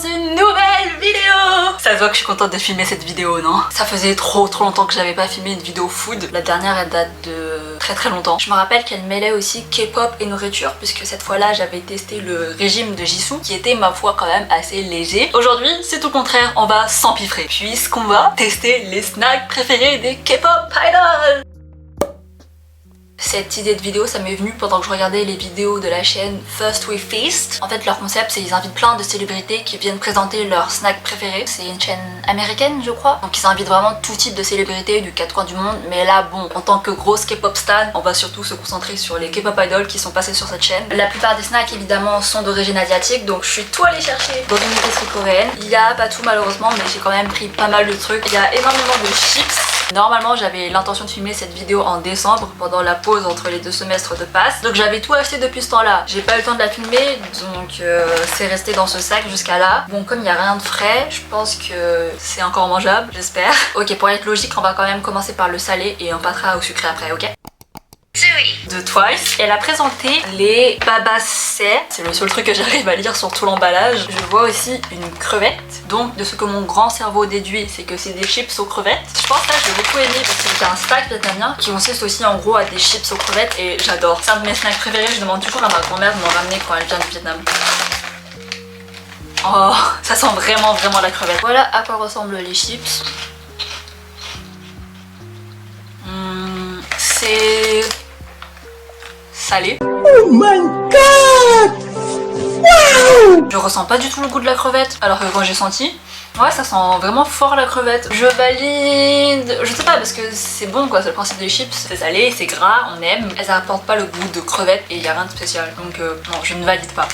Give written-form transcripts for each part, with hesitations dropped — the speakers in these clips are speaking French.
une nouvelle vidéo. Ça se voit que je suis contente de filmer cette vidéo, non? Ça faisait trop longtemps que j'avais pas filmé une vidéo food. La dernière elle date de très longtemps. Je me rappelle qu'elle mêlait aussi K-pop et nourriture, puisque cette fois-là j'avais testé le régime de Jisoo qui était ma foi quand même assez léger. Aujourd'hui c'est tout le contraire, on va s'empiffrer puisqu'on va tester les snacks préférés des K-pop idols. Cette idée de vidéo, ça m'est venu pendant que je regardais les vidéos de la chaîne First We Feast. En fait, leur concept, c'est qu'ils invitent plein de célébrités qui viennent présenter leurs snacks préférés. C'est une chaîne américaine, je crois. Donc ils invitent vraiment tout type de célébrités du quatre coins du monde. Mais là, bon, en tant que grosse K-pop stan, on va surtout se concentrer sur les K-pop idols qui sont passés sur cette chaîne. La plupart des snacks, évidemment, sont d'origine asiatique. Donc je suis tout allée chercher dans une épicerie coréenne. Il y a pas tout malheureusement, mais j'ai quand même pris pas mal de trucs. Il y a énormément de chips. Normalement j'avais l'intention de filmer cette vidéo en décembre pendant la pause entre les 2 semestres de passe, donc j'avais tout acheté depuis ce temps là. J'ai pas eu le temps de la filmer, donc c'est resté dans ce sac jusqu'à là. Bon, comme il n'y a rien de frais, je pense que c'est encore mangeable, j'espère. Ok, pour être logique, on va quand même commencer par le salé et on passera au sucré après, ok? De Twice. Elle a présenté les babasais. C'est le seul truc que j'arrive à lire sur tout l'emballage. Je vois aussi une crevette. Donc de ce que mon grand cerveau déduit, c'est que c'est des chips aux crevettes. Je pense que là je vais beaucoup aimer parce que c'est un snack vietnamien qui consiste aussi en gros à des chips aux crevettes et j'adore. C'est un de mes snacks préférés. Je demande toujours à ma grand-mère de m'en ramener quand elle vient du Vietnam. Oh, ça sent vraiment la crevette. Voilà à quoi ressemblent les chips. C'est salé. Oh my god! Wow! Je ressens pas du tout le goût de la crevette, alors que quand j'ai senti, ouais, ça sent vraiment fort la crevette. Je valide. Je sais pas, parce que c'est bon quoi, c'est le principe des chips. C'est salé, c'est gras, on aime. Elles apportent pas le goût de crevette et y a rien de spécial. Donc non, je ne valide pas.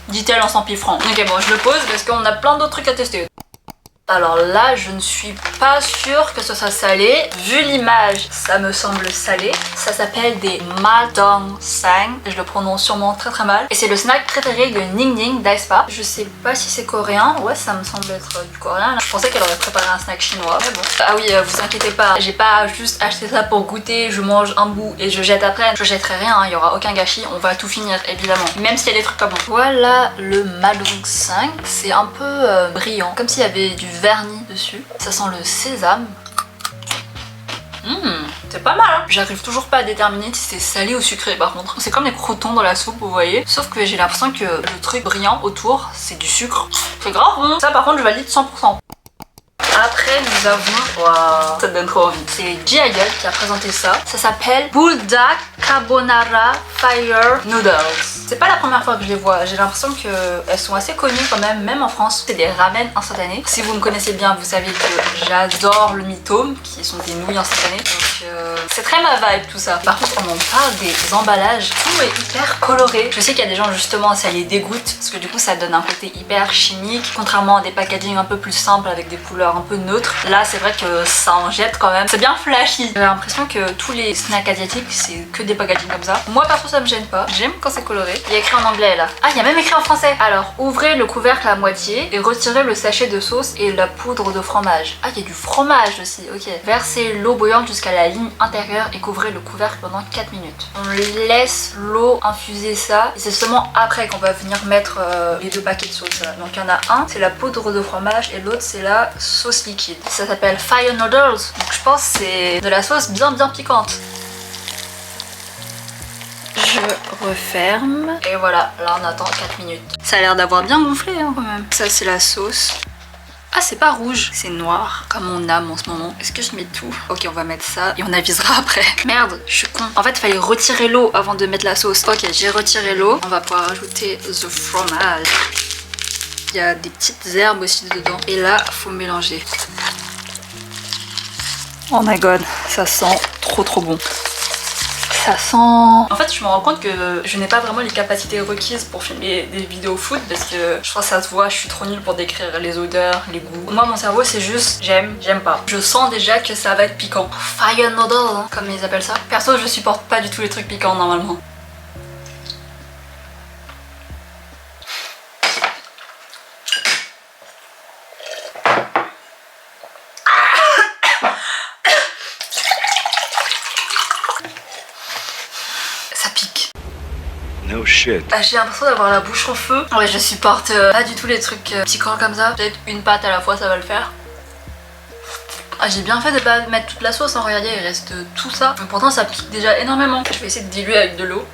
Dit-elle en s'empiffrant. Ok, bon, je le pose parce qu'on a plein d'autres trucs à tester. Alors là, je ne suis pas sûre que ce soit salé. Vu l'image, ça me semble salé. Ça s'appelle des Ma Dong Sang. Je le prononce sûrement très mal. Et c'est le snack préféré de Ning Ning d'Aespa. Je sais pas si c'est coréen. Ouais, ça me semble être du coréen. Là. Je pensais qu'elle aurait préparé un snack chinois. Mais bon. Ah oui, vous inquiétez pas. J'ai pas juste acheté ça pour goûter. Je mange un bout et je jette après. Je jetterai rien. Il y aura aucun gâchis. On va tout finir, évidemment. Même s'il y a des trucs pas bons. Voilà le Ma Dong Sang. C'est un peu brillant. Comme s'il y avait du vernis dessus. Ça sent le sésame. C'est pas mal hein. J'arrive toujours pas à déterminer si c'est salé ou sucré par contre. C'est comme les croûtons dans la soupe, vous voyez. Sauf que j'ai l'impression que le truc brillant autour, c'est du sucre. C'est grave bon. Ça par contre je valide 100%. Après nous avons... Waouh, ça te donne trop envie. C'est G.I. qui a présenté ça. Ça s'appelle Buldak Carbonara Fire Noodles. C'est pas la première fois que je les vois. J'ai l'impression qu'elles sont assez connues quand même en France. C'est des ramen instantanés. Si vous me connaissez bien, vous savez que j'adore le mitome, qui sont des nouilles instantanées. Donc c'est très ma vibe tout ça. Par contre, on en parle des emballages. Tout est hyper coloré. Je sais qu'il y a des gens justement, ça les dégoûte parce que du coup ça donne un côté hyper chimique. Contrairement à des packaging un peu plus simples avec des couleurs un peu neutres. Là, c'est vrai que ça en jette quand même. C'est bien flashy. J'ai l'impression que tous les snacks asiatiques, c'est que des packaging comme ça. Moi, perso, ça me gêne pas. J'aime quand c'est coloré. Il y a écrit en anglais là. Ah, il y a même écrit en français. Alors, ouvrez le couvercle à moitié et retirez le sachet de sauce et la poudre de fromage. Ah, il y a du fromage aussi. Ok. Versez l'eau bouillante jusqu'à la ligne intérieure et couvrez le couvercle pendant 4 minutes. On laisse l'eau infuser ça. Et c'est seulement après qu'on va venir mettre les 2 paquets de sauce là. Donc, il y en a un, c'est la poudre de fromage et l'autre, c'est la sauce liquide. Ça s'appelle Fire Noodles. Donc, je pense que c'est de la sauce bien piquante. Je referme. Et voilà, là on attend 4 minutes. Ça a l'air d'avoir bien gonflé hein, quand même. Ça c'est la sauce. Ah c'est pas rouge, c'est noir. Comme mon âme en ce moment. Est-ce que je mets tout? Ok, on va mettre ça et on avisera après. Merde, je suis con. En fait, il fallait retirer l'eau avant de mettre la sauce. Ok, j'ai retiré l'eau. On va pouvoir ajouter the fromage. Il y a des petites herbes aussi dedans. Et là, faut mélanger. Oh my god, ça sent trop bon. Ça sent... En fait, je me rends compte que je n'ai pas vraiment les capacités requises pour filmer des vidéos food parce que je crois que ça se voit, je suis trop nulle pour décrire les odeurs, les goûts. Moi, mon cerveau, c'est juste j'aime pas. Je sens déjà que ça va être piquant. Fire noodle, hein, comme ils appellent ça. Perso, je supporte pas du tout les trucs piquants normalement. No shit. Ah, j'ai l'impression d'avoir la bouche en feu. Ouais, je supporte pas du tout les trucs piquants comme ça. Peut-être une pâte à la fois, ça va le faire. Ah, j'ai bien fait de pas mettre toute la sauce, hein. Regardez, il reste tout ça. Mais pourtant, ça pique déjà énormément. Je vais essayer de diluer avec de l'eau.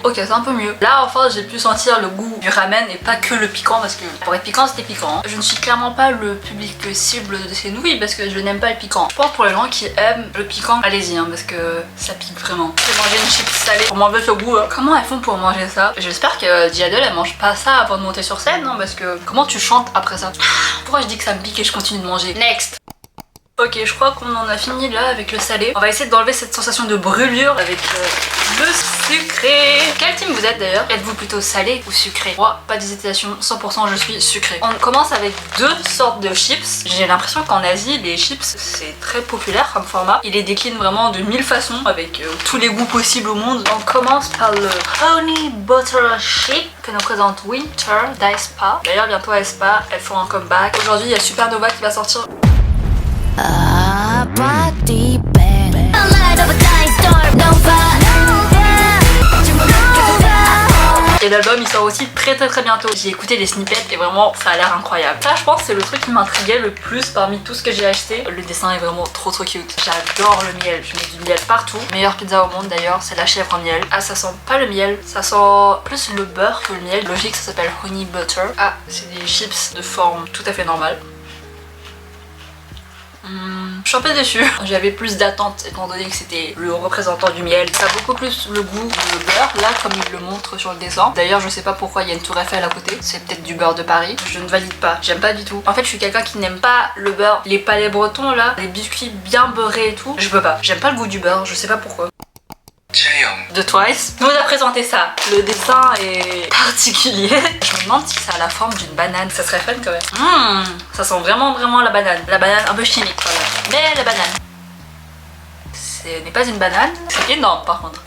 Ok, c'est un peu mieux. Là, enfin, j'ai pu sentir le goût du ramen et pas que le piquant parce que pour être piquant, c'était piquant. Je ne suis clairement pas le public cible de ces nouilles parce que je n'aime pas le piquant. Je pense pour les gens qui aiment le piquant, allez-y, hein, parce que ça pique vraiment. J'ai mangé une chips salée pour m'enlever ce goût. Hein. Comment elles font pour manger ça? J'espère que Diadol, elle mange pas ça avant de monter sur scène, non? Parce que comment tu chantes après ça? Pourquoi je dis que ça me pique et je continue de manger? Next! Ok, je crois qu'on en a fini là avec le salé. On va essayer d'enlever cette sensation de brûlure avec le sucré. Quel team vous êtes d'ailleurs? Êtes-vous plutôt salé ou sucré? Moi, pas d'hésitation, 100% je suis sucré. On commence avec deux sortes de chips. J'ai l'impression qu'en Asie, les chips, c'est très populaire comme format. Ils les déclinent vraiment de 1000 façons avec tous les goûts possibles au monde. On commence par le Honey Butter Chip que nous présente Winter d'Aespa. D'ailleurs, bientôt Aespa, elles font un comeback. Aujourd'hui, il y a Supernova qui va sortir. Et l'album il sort aussi très bientôt. J'ai écouté les snippets et vraiment ça a l'air incroyable. Ça je pense c'est le truc qui m'intriguait le plus parmi tout ce que j'ai acheté. Le dessin est vraiment trop cute. J'adore le miel, je mets du miel partout. Meilleure pizza au monde d'ailleurs, c'est la chèvre miel. Ah ça sent pas le miel, ça sent plus le beurre que le miel. Logique, ça s'appelle Honey Butter. Ah c'est des chips de forme tout à fait normale. Je suis un peu déçue. J'avais plus d'attentes étant donné que c'était le représentant du miel. Ça a beaucoup plus le goût du beurre là comme il le montre sur le dessin. D'ailleurs je sais pas pourquoi il y a une tour Eiffel à côté. C'est peut-être du beurre de Paris. Je ne valide pas. J'aime pas du tout. En fait je suis quelqu'un qui n'aime pas le beurre. Les palais bretons là, les biscuits bien beurrés et tout. Je peux pas. J'aime pas le goût du beurre. Je sais pas pourquoi. De Twice nous a présenté ça. Le dessin est particulier. Je me demande si ça a la forme d'une banane. Ça serait fun quand même. Ça sent vraiment la banane. La banane un peu chimique quand même. Mais la banane. Ce n'est pas une banane. C'est énorme par contre.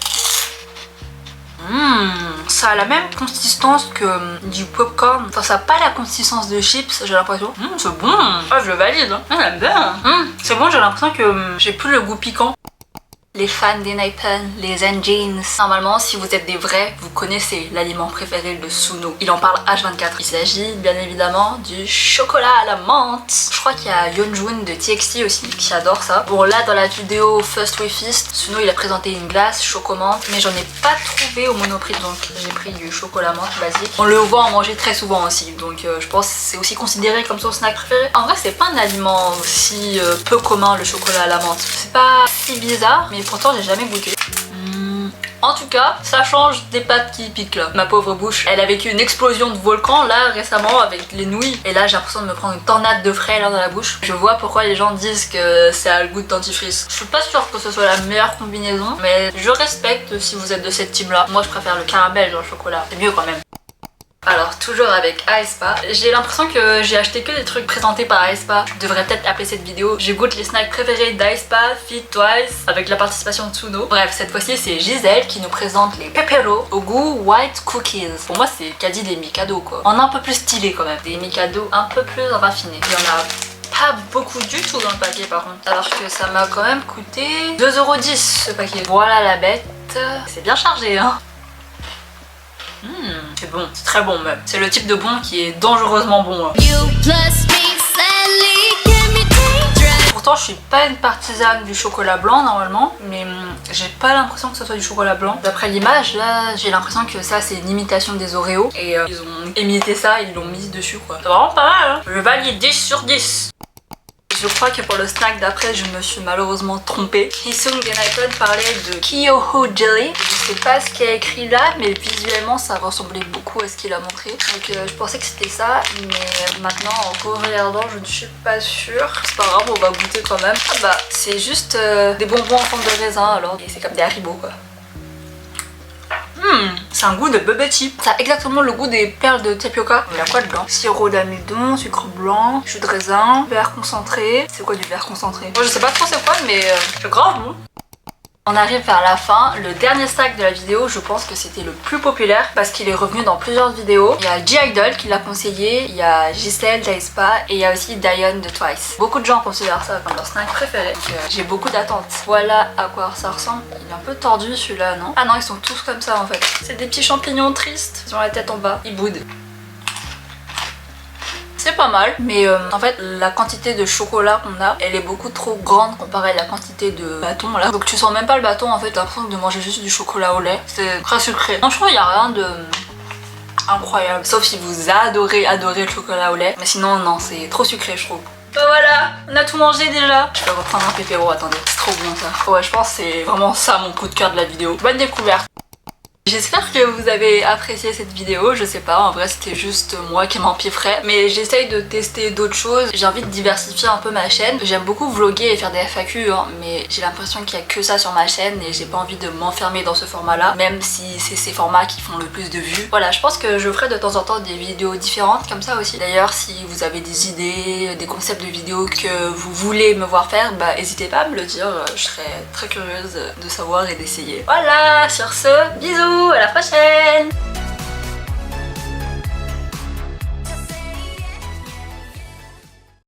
Ça a la même consistance que du popcorn. Enfin ça a pas la consistance de chips j'ai l'impression. C'est bon. Ah je le valide. J'aime bien. C'est bon, j'ai l'impression que j'ai plus le goût piquant. Les fans des Nippon, les Engines. Normalement, si vous êtes des vrais, vous connaissez l'aliment préféré de Suno. Il en parle H24. Il s'agit bien évidemment du chocolat à la menthe. Je crois qu'il y a Yeonjun de TXT aussi qui adore ça. Bon là, dans la vidéo First We Feast, Suno il a présenté une glace chocomante, mais j'en ai pas trouvé au Monoprix, donc j'ai pris du chocolat menthe basique. On le voit en manger très souvent aussi, donc je pense que c'est aussi considéré comme son snack préféré. En vrai, c'est pas un aliment si peu commun le chocolat à la menthe. C'est pas si bizarre, mais pourtant j'ai jamais goûté. En tout cas, ça change des pâtes qui piquent là. Ma pauvre bouche, elle a vécu une explosion de volcan là récemment avec les nouilles. Et là j'ai l'impression de me prendre une tornade de frais là dans la bouche. Je vois pourquoi les gens disent que ça a le goût de dentifrice. Je suis pas sûre que ce soit la meilleure combinaison, mais je respecte si vous êtes de cette team là. Moi je préfère le caramel dans le chocolat, c'est mieux quand même. Alors toujours avec Aespa, j'ai l'impression que j'ai acheté que des trucs présentés par Aespa. Je devrais peut-être appeler cette vidéo Je goûte les snacks préférés d'Aespa, Fit Twice, avec la participation de Tsuno. Bref, cette fois-ci c'est Gisèle qui nous présente les Pepero au goût White Cookies. Pour moi c'est quasi des Mikado quoi. En un peu plus stylé quand même. Des Mikado un peu plus raffinés. Il y en a pas beaucoup du tout dans le paquet par contre. Alors que ça m'a quand même coûté 2,10€ ce paquet. Voilà la bête. C'est bien chargé hein. C'est bon, c'est très bon même. C'est le type de bon qui est dangereusement bon. Hein. Pourtant je suis pas une partisane du chocolat blanc normalement, mais j'ai pas l'impression que ce soit du chocolat blanc. D'après l'image là, j'ai l'impression que ça c'est une imitation des Oreos et ils ont émiettté ça, ils l'ont mis dessus quoi. C'est vraiment pas mal hein. Je valide 10 sur 10. Je crois que pour le snack d'après, je me suis malheureusement trompée. Hisung des Nippon parlait de Kyoho Jelly. Je sais pas ce qu'il y a écrit là, mais visuellement ça ressemblait beaucoup à ce qu'il a montré. Donc je pensais que c'était ça, mais maintenant en regardant, je ne suis pas sûre. C'est pas grave, on va goûter quand même. Ah bah, c'est juste des bonbons en forme de raisin alors. Et c'est comme des Haribo quoi. C'est un goût de bubble tea. Ça a exactement le goût des perles de tapioca. Il y a quoi dedans? Sirop d'amidon, sucre blanc, jus de raisin, verre concentré. C'est quoi du verre concentré? Moi je sais pas trop c'est quoi mais c'est grave bon. On arrive vers la fin. Le dernier stack de la vidéo, je pense que c'était le plus populaire parce qu'il est revenu dans plusieurs vidéos. Il y a G-Idol qui l'a conseillé, il y a Gisèle d'Aespa et il y a aussi Diane de Twice. Beaucoup de gens considèrent ça comme leur snack préféré. Donc j'ai beaucoup d'attentes. Voilà à quoi ça ressemble. Il est un peu tordu celui-là, non? Ah non, ils sont tous comme ça en fait. C'est des petits champignons tristes. Ils ont la tête en bas. Ils boudent. C'est pas mal, mais en fait la quantité de chocolat qu'on a, elle est beaucoup trop grande comparée à la quantité de bâton là. Donc tu sens même pas le bâton en fait, t'as l'impression de manger juste du chocolat au lait. C'est très sucré. Franchement, il y a rien de incroyable. Sauf si vous adorez le chocolat au lait. Mais sinon non, c'est trop sucré je trouve. Bah voilà, on a tout mangé déjà. Je vais reprendre un pépéro, attendez. C'est trop bon ça. Ouais, je pense que c'est vraiment ça mon coup de cœur de la vidéo. Bonne découverte. J'espère que vous avez apprécié cette vidéo, je sais pas, en vrai c'était juste moi qui m'empiffrais. Mais j'essaye de tester d'autres choses, j'ai envie de diversifier un peu ma chaîne. J'aime beaucoup vlogger et faire des FAQ, hein, mais j'ai l'impression qu'il y a que ça sur ma chaîne et j'ai pas envie de m'enfermer dans ce format-là, même si c'est ces formats qui font le plus de vues. Voilà, je pense que je ferai de temps en temps des vidéos différentes comme ça aussi. D'ailleurs, si vous avez des idées, des concepts de vidéos que vous voulez me voir faire, bah n'hésitez pas à me le dire, je serais très curieuse de savoir et d'essayer. Voilà, sur ce, bisous! À la